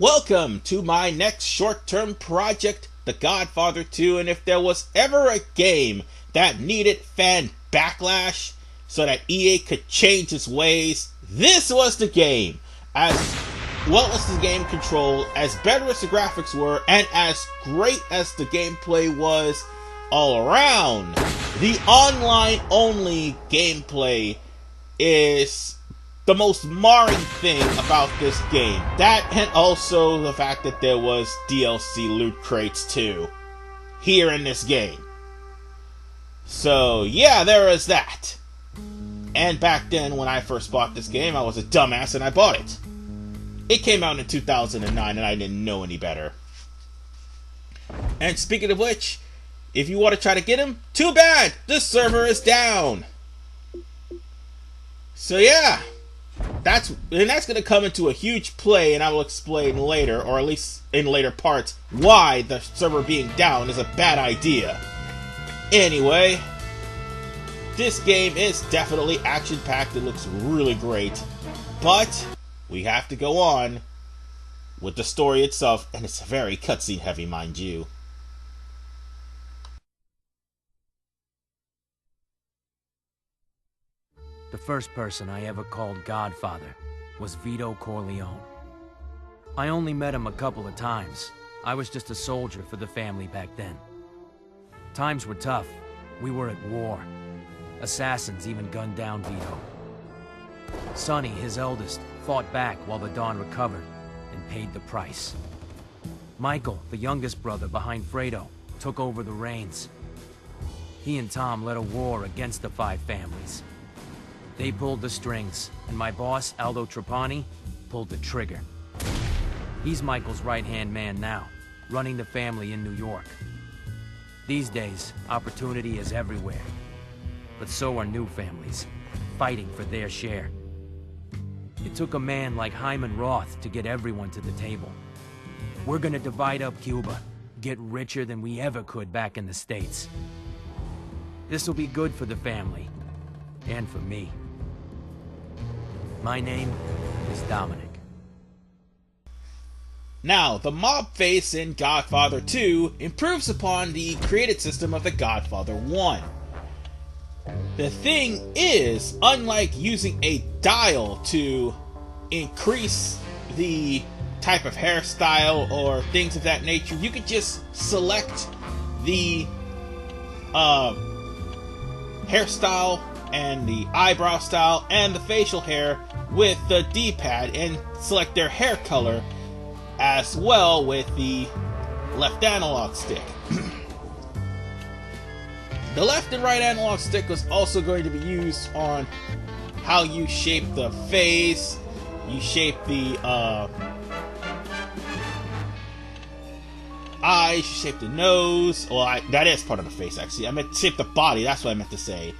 Welcome to my next short-term project, The Godfather 2, and if there was ever a game that needed fan backlash so that EA could change its ways, this was the game. As well as the game control, as better as the graphics were, and as great as the gameplay was all around, the online-only gameplay is the most marring thing about this game. That, and also the fact that there was DLC loot crates too, here in this game. So yeah, there is that. And back then, when I first bought this game, I was a dumbass and I bought it. It came out in 2009 and I didn't know any better. And speaking of which, if you want to try to get him, too bad! The server is down! So yeah, that's going to come into a huge play, and I will explain later, or at least in later parts, why the server being down is a bad idea. Anyway, this game is definitely action-packed. It looks really great, but we have to go on with the story itself, and it's very cutscene heavy, mind you. The first person I ever called Godfather was Vito Corleone. I only met him a couple of times. I was just a soldier for the family back then. Times were tough. We were at war. Assassins even gunned down Vito. Sonny, his eldest, fought back while the Don recovered and paid the price. Michael, the youngest brother behind Fredo, took over the reins. He and Tom led a war against the five families. They pulled the strings, and my boss, Aldo Trapani, pulled the trigger. He's Michael's right-hand man now, running the family in New York. These days, opportunity is everywhere. But so are new families, fighting for their share. It took a man like Hyman Roth to get everyone to the table. We're gonna divide up Cuba, get richer than we ever could back in the States. This'll be good for the family, and for me. My name is Dominic. Now, the mob face in Godfather 2 improves upon the created system of the Godfather 1. The thing is, unlike using a dial to increase the type of hairstyle or things of that nature, you could just select the hairstyle and the eyebrow style and the facial hair with the D-pad and select their hair color as well with the left analog stick. The left and right analog stick was also going to be used on how you shape the face, you shape the eyes, you shape the nose. Well, that is part of the face, actually. I meant to shape the body, that's what I meant to say.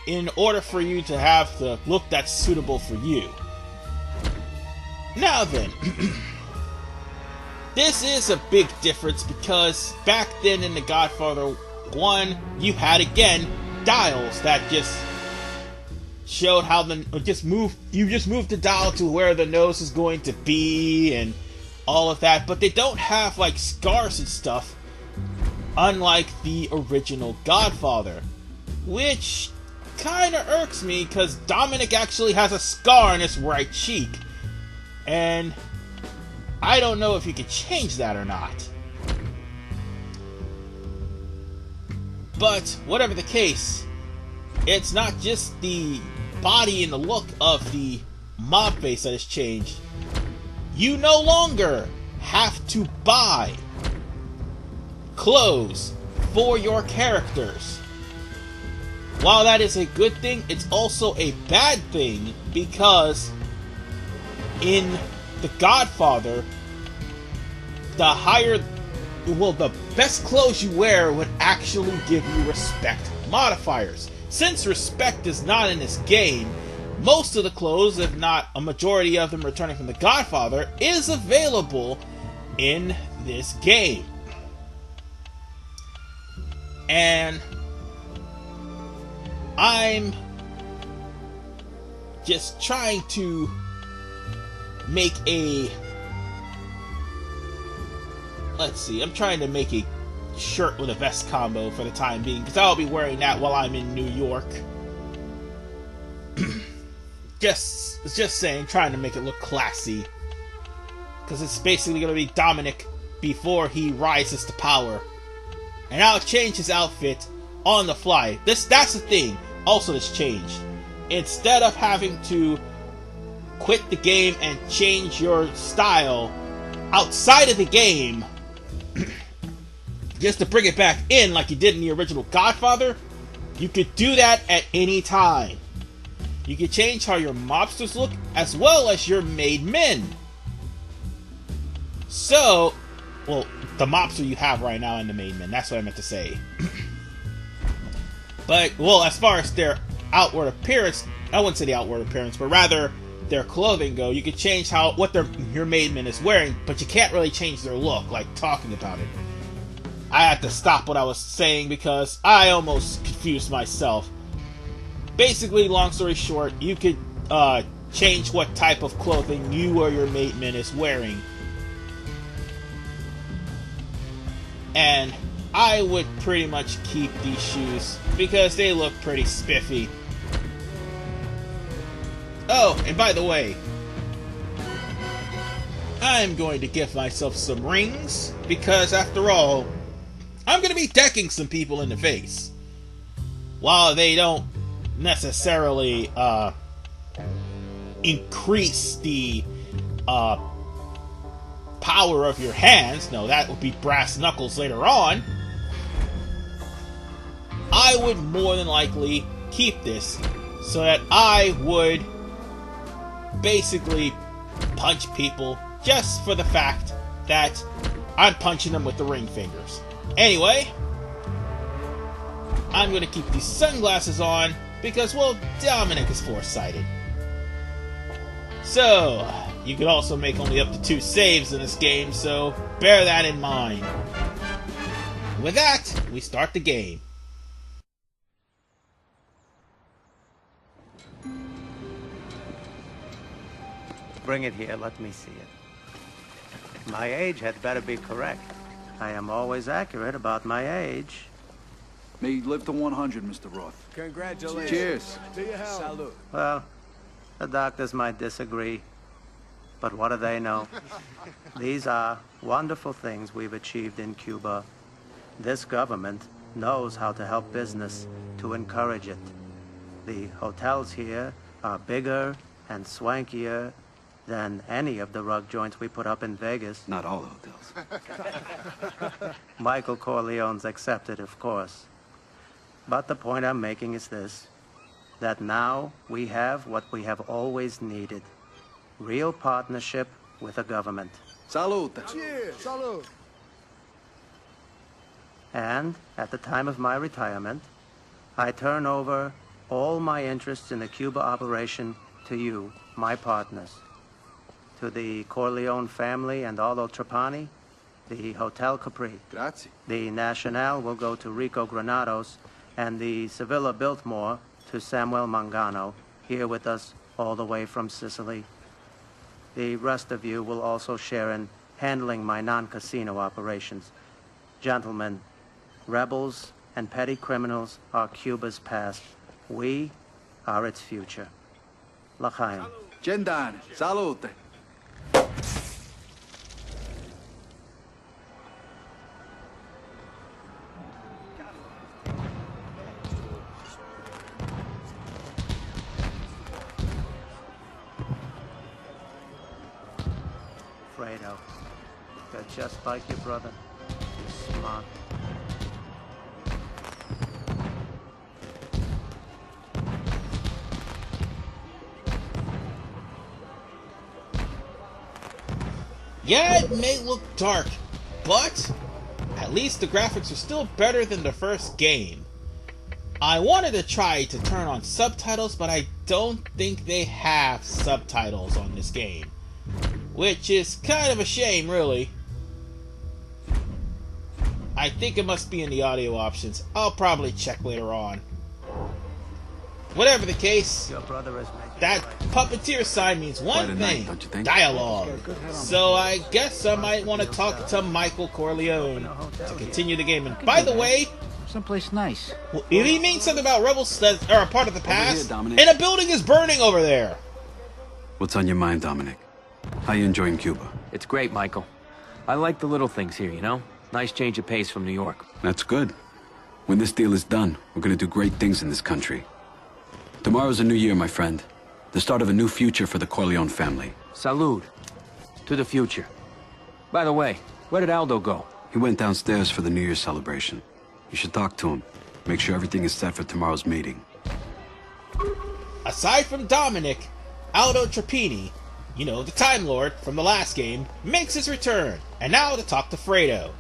In order for you to have the look that's suitable for you. Now then, this is a big difference because back then in The Godfather 1, you had, again, dials that just showed how you just moved the dial to where the nose is going to be and all of that, but they don't have, like, scars and stuff, unlike the original Godfather. Which kinda irks me, because Dominic actually has a scar on his right cheek. And I don't know if you could change that or not. But, whatever the case, it's not just the body and the look of the mob face that has changed. You no longer have to buy clothes for your characters. While that is a good thing, it's also a bad thing because in The Godfather, the best clothes you wear would actually give you respect modifiers. Since respect is not in this game, most of the clothes, if not a majority of them returning from The Godfather, is available in this game. And I'm just trying to make a... Let's see, I'm trying to make a shirt with a vest combo for the time being, because I'll be wearing that while I'm in New York. just saying, trying to make it look classy. Because it's basically going to be Dominic before he rises to power. And I'll change his outfit on the fly. That's the thing. Also, this changed. Instead of having to quit the game and change your style outside of the game, just to bring it back in like you did in the original Godfather, you could do that at any time. You can change how your mobsters look as well as your made men. So, well, the mobster you have right now and the made men, that's what I meant to say. But, well, as far as their outward appearance, I wouldn't say the outward appearance, but rather their clothing go, you can change what your made man is wearing, but you can't really change their look, like talking about it. I had to stop what I was saying because I almost confused myself. Basically, long story short, you could change what type of clothing you or your mate man is wearing. And I would pretty much keep these shoes because they look pretty spiffy. Oh, and by the way, I'm going to give myself some rings because, after all, I'm going to be decking some people in the face. While they don't necessarily increase the power of your hands, no, that would be brass knuckles later on, I would more than likely keep this so that I would basically punch people just for the fact that I'm punching them with the ring fingers. Anyway, I'm going to keep these sunglasses on because, well, Dominic is foresighted. So, you can also make only up to 2 saves in this game, so bear that in mind. With that, we start the game. Bring it here, let me see it. My age had better be correct. I am always accurate about my age. May you live to 100, Mr. Roth. Congratulations. Cheers. To your health. Salute. Well, the doctors might disagree, but what do they know? These are wonderful things we've achieved in Cuba. This government knows how to help business, to encourage it. The hotels here are bigger and swankier than any of the rug joints we put up in Vegas. Not all hotels. Michael Corleone's accepted, of course. But the point I'm making is this, that now we have what we have always needed. Real partnership with a government. Salute. Cheers. Salute. And at the time of my retirement, I turn over all my interests in the Cuba operation to you, my partners. To the Corleone family and Aldo Trapani, the Hotel Capri. Grazie. The Nacional will go to Rico Granados, and the Sevilla Biltmore to Samuel Mangano, here with us all the way from Sicily. The rest of you will also share in handling my non-casino operations. Gentlemen, rebels and petty criminals are Cuba's past. We are its future. L'chaim. Gendane. Salute. Fredo, you're just like your brother. You're smart. Yeah, it may look dark, but at least the graphics are still better than the first game. I wanted to try to turn on subtitles, but I don't think they have subtitles on this game, which is kind of a shame, really. I think it must be in the audio options. I'll probably check later on. Whatever the case, Your brother is making that puppeteer sign means Quite a one night, thing: don't you think? dialogue. So I guess I might want to talk to Michael Corleone to continue the game. And by the way, Someplace nice. he means something about rebels that are a part of the past, here, Dominic. and a building is burning over there. What's on your mind, Dominic? How you enjoying Cuba? It's great, Michael. I like the little things here, you know? Nice change of pace from New York. That's good. When this deal is done, we're gonna do great things in this country. Tomorrow's a new year, my friend. The start of a new future for the Corleone family. Salud. To the future. By the way, where did Aldo go? He went downstairs for the New Year's celebration. You should talk to him. Make sure everything is set for tomorrow's meeting. Aside from Dominic, Aldo Trapani, you know, the Time Lord from the last game, makes his return. And now to talk to Fredo.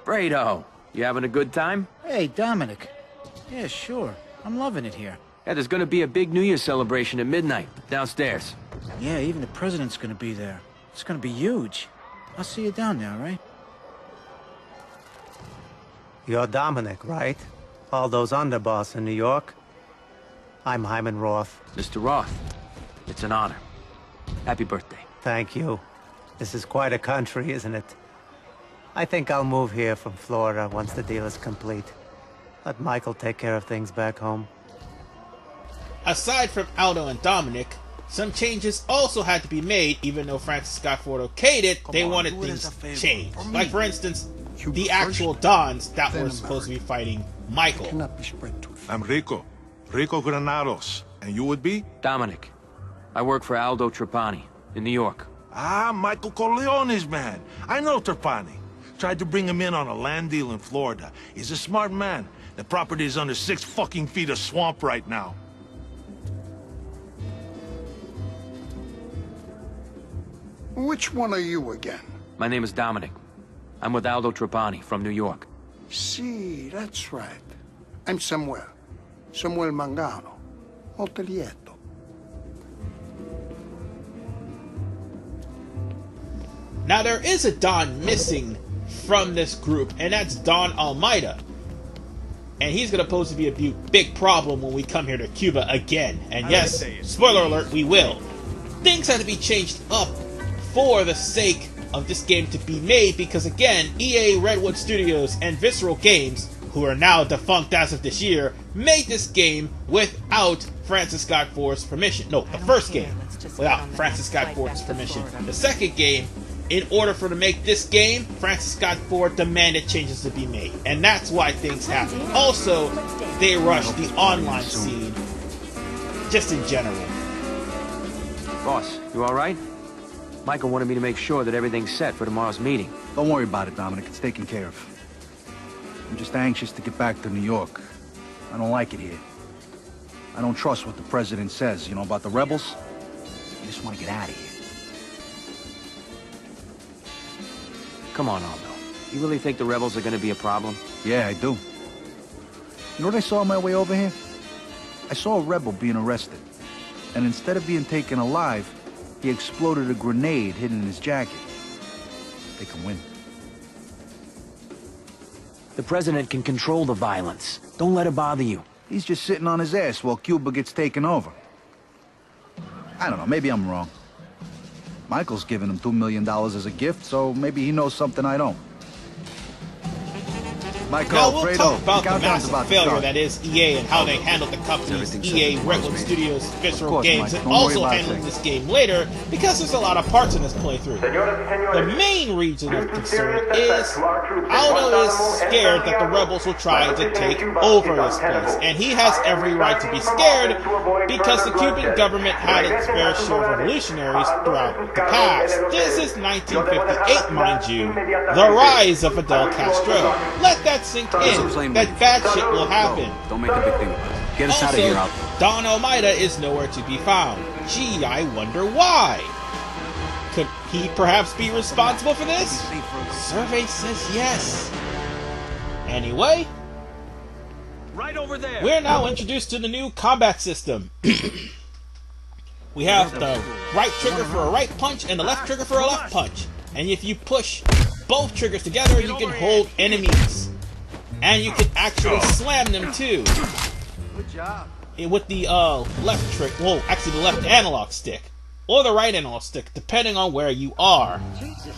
Fredo, you having a good time? Hey, Dominic. Yeah, sure. I'm loving it here. Yeah, there's gonna be a big New Year's celebration at midnight, downstairs. Yeah, even the president's gonna be there. It's gonna be huge. I'll see you down there, right? You're Dominic, right? Aldo's underboss in New York. I'm Hyman Roth. Mr. Roth, it's an honor. Happy birthday. Thank you. This is quite a country, isn't it? I think I'll move here from Florida once the deal is complete. Let Michael take care of things back home. Aside from Aldo and Dominic, some changes also had to be made. Even though Francis Scott Ford okayed it, they wanted things changed. Like, for instance, the actual Dons that were supposed to be fighting Michael. I'm Rico Granados. And you would be? Dominic, I work for Aldo Trapani in New York. Ah, Michael Corleone's man. I know Trapani. Tried to bring him in on a land deal in Florida. He's a smart man. The property is under 6 fucking feet of swamp right now. Which one are you again? My name is Dominic. I'm with Aldo Trapani from New York. See, that's right. I'm Samuel. Samuel Mangano. Molto lieto. Now there is a Don missing from this group, and that's Don Almeida. And he's going to pose to be a big problem when we come here to Cuba again. And yes, spoiler alert, we will. Things had to be changed up for the sake of this game to be made, because again, EA, Redwood Studios, and Visceral Games, who are now defunct as of this year, made this game without Francis Scott Ford's permission. No, the first game, without Francis Scott Ford's permission. The second game, in order for to make this game, Francis Scott Ford demanded changes to be made. And that's why things happened. Also, they rushed the online scene, just in general. Boss, you alright? Michael wanted me to make sure that everything's set for tomorrow's meeting. Don't worry about it, Dominic. It's taken care of. I'm just anxious to get back to New York. I don't like it here. I don't trust what the president says, you know, about the rebels. I just want to get out of here. Come on, Aldo. You really think the rebels are gonna be a problem? Yeah, I do. You know what I saw on my way over here? I saw a rebel being arrested. And instead of being taken alive, he exploded a grenade hidden in his jacket. They can win. The president can control the violence. Don't let it bother you. He's just sitting on his ass while Cuba gets taken over. I don't know, maybe I'm wrong. Michael's giving him $2 million as a gift, so maybe he knows something I don't. Michael, Now we'll Fredo, talk about the countdown's massive about to failure start. that is EA and how they handled the companies, Everything's EA, set for Redwood tomorrow's Studios, Visceral course, Games, Mike. and Don't worry also about handling it. this game later, because there's a lot of parts in this playthrough. The main reason of concern is Aldo is scared that the rebels will try to take over this place, and he has every right to be scared because the Cuban government had its fair share of revolutionaries throughout the past. This is 1958, mind you, the rise of Fidel Castro. Let that sink in, that bad shit will happen. Don't make a big thing about it. Get us out of here, Also, Aldo. Don Almeida is nowhere to be found. Gee, I wonder why. Could he perhaps be responsible for this? Survey says yes. Anyway, Right over there! we're now introduced to the new combat system. We have the right trigger for a right punch and the left trigger for a left punch. And if you push both triggers together, you can hold enemies. And you can actually slam them too. Good job. with the left trick, well, actually the left analog stick, or the right analog stick, depending on where you are.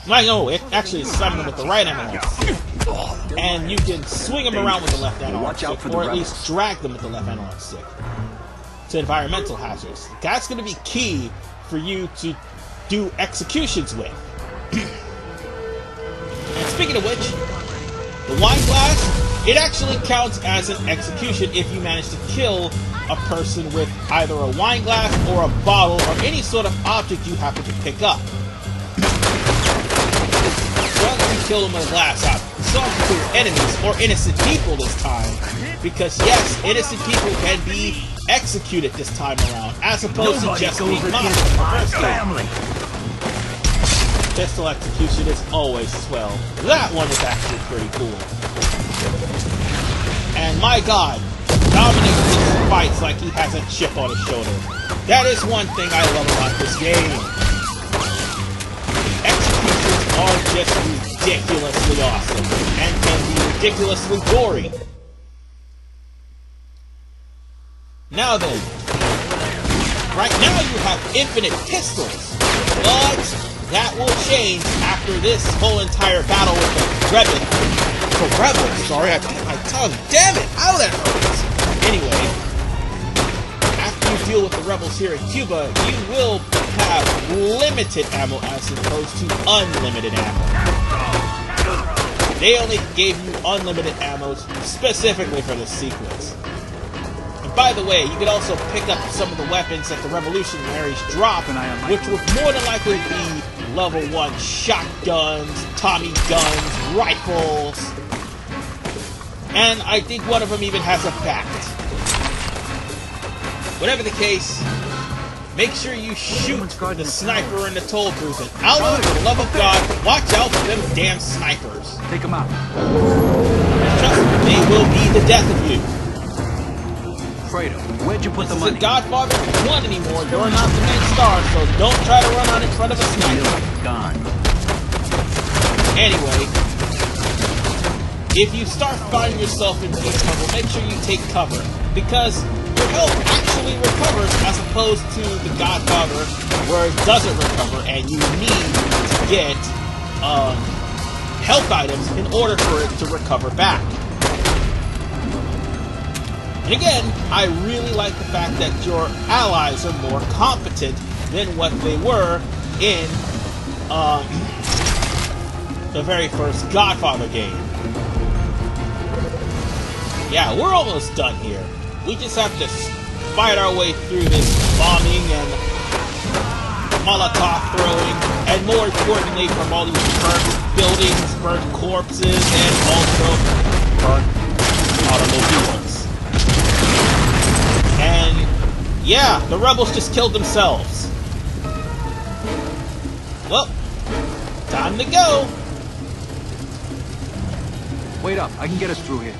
I know, it actually is summoned with the right analog stick. And you can swing them around with the left analog stick, or at least drag them with the left analog stick to environmental hazards. That's going to be key for you to do executions with. And speaking of which, the wine glass, it actually counts as an execution if you manage to kill a person with either a wine glass or a bottle or any sort of object you happen to pick up. Once you kill them with a glass out, some to enemies or innocent people this time, because yes, innocent people can be executed this time around, as opposed to just being mocked in the first game. Pistol execution is always swell. That one is actually pretty cool. And my god, Dominic just fights like he has a chip on his shoulder. That is one thing I love about this game. Executions are just ridiculously awesome, and can be ridiculously gory. Now then, right now you have infinite pistols, but that will change after this whole entire battle with the rebels. Sorry, my tongue. Damn it! Ow, that hurts. Anyway, after you deal with the rebels here in Cuba, you will have limited ammo as opposed to unlimited ammo. They only gave you unlimited ammo specifically for this sequence. And by the way, you could also pick up some of the weapons that the Revolutionaries drop, which would more than likely be level 1 shotguns, Tommy guns, rifles, and I think one of them even has a bat. Whatever the case, make sure you shoot the sniper in the toll booth, and Aldo, for the love of God, watch out for them damn snipers. Take them out. Trust me, they will be the death of you. Fredo, where'd you put the money? This isn't Godfather 1 anymore. You're not the main star, so don't try to run out in front of a sniper. Gone. Anyway, if you start finding yourself in deep trouble, make sure you take cover, because your health actually recovers as opposed to the Godfather, where it doesn't recover, and you need to get health items in order for it to recover back. And again, I really like the fact that your allies are more competent than what they were in the very first Godfather game. Yeah, we're almost done here. We just have to fight our way through this bombing and Molotov throwing, and more importantly, from all these burnt buildings, burnt corpses, and also burnt automobiles. And yeah, the rebels just killed themselves. Well, time to go. Wait up, I can get us through here.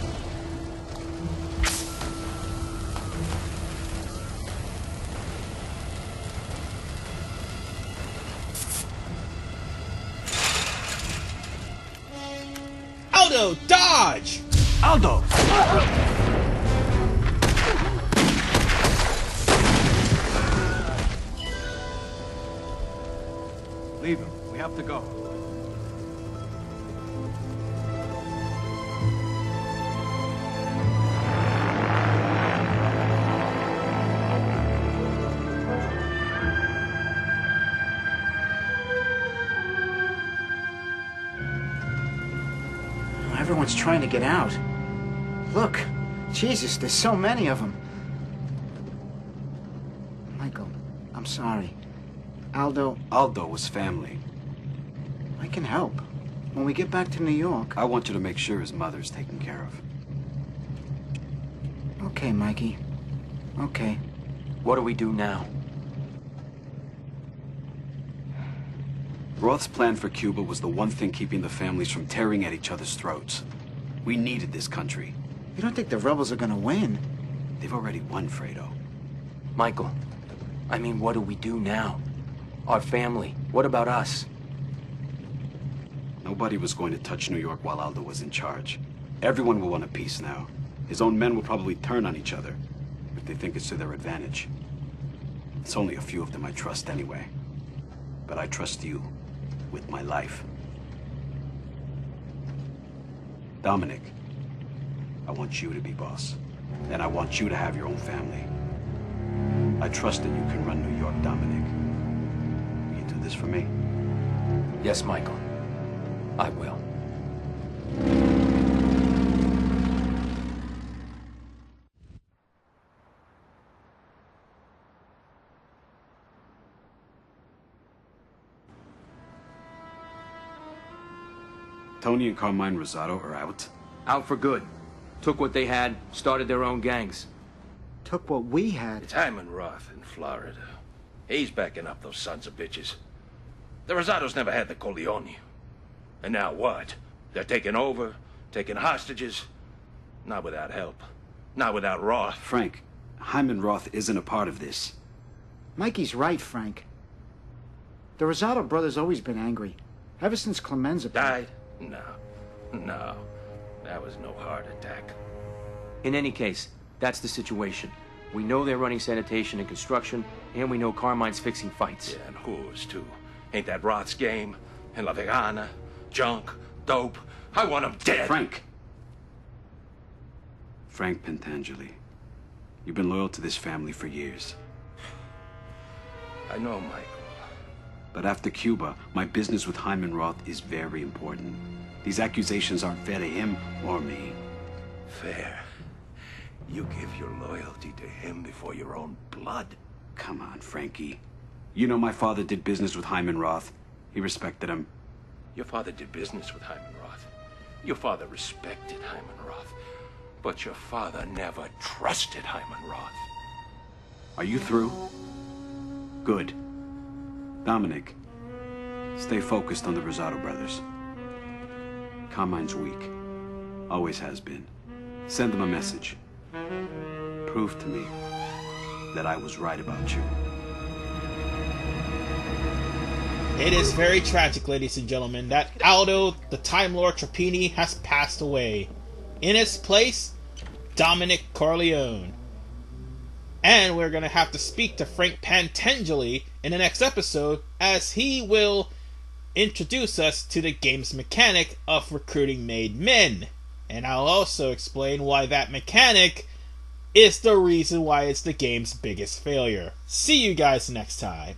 Aldo, dodge! Aldo! Leave him. We have to go. Everyone's trying to get out. Look, Jesus, there's so many of them. Michael, I'm sorry. Aldo was family. I can help. When we get back to New York... I want you to make sure his mother's taken care of. Okay, Mikey. Okay. What do we do now? Roth's plan for Cuba was the one thing keeping the families from tearing at each other's throats. We needed this country. You don't think the rebels are gonna win? They've already won, Fredo. Michael, I mean, what do we do now? Our family, what about us? Nobody was going to touch New York while Aldo was in charge. Everyone will want a peace now. His own men will probably turn on each other. if they think it's to their advantage. It's only a few of them I trust anyway. But I trust you with my life. Dominic, I want you to be boss. And I want you to have your own family. I trust that you can run New York, Dominic. Will you do this for me? Yes, Michael. I will. Tony and Carmine Rosado are out? Out for good. Took what they had, started their own gangs. Took what we had. It's Hyman Roth in Florida. He's backing up those sons of bitches. The Rosados never had the Corleone. And now what? They're taking over, taking hostages. Not without help. Not without Roth. Frank, Hyman Roth isn't a part of this. Mikey's right, Frank. The Rosado brothers always been angry. Ever since Clemenza died? No. That was no heart attack. In any case, that's the situation. We know they're running sanitation and construction, and we know Carmine's fixing fights. Yeah, and who's too? Ain't that Roth's game? And La Vegana? Junk? Dope? I want him dead! Frank Pentangeli. You've been loyal to this family for years. I know, Michael. But after Cuba, my business with Hyman Roth is very important. These accusations aren't fair to him or me. Fair? You give your loyalty to him before your own blood? Come on, Frankie. You know my father did business with Hyman Roth. He respected him. Your father did business with Hyman Roth. Your father respected Hyman Roth. But your father never trusted Hyman Roth. Are you through? Good. Dominic, stay focused on the Rosado brothers. Carmine's weak. Always has been. Send them a message. Prove to me that I was right about you. It is very tragic, ladies and gentlemen, that Aldo, the Time Lord Trapani, has passed away. In his place, Dominic Corleone. And we're going to have to speak to Frank Pentangeli in the next episode, as he will introduce us to the game's mechanic of recruiting made men. And I'll also explain why that mechanic is the reason why it's the game's biggest failure. See you guys next time.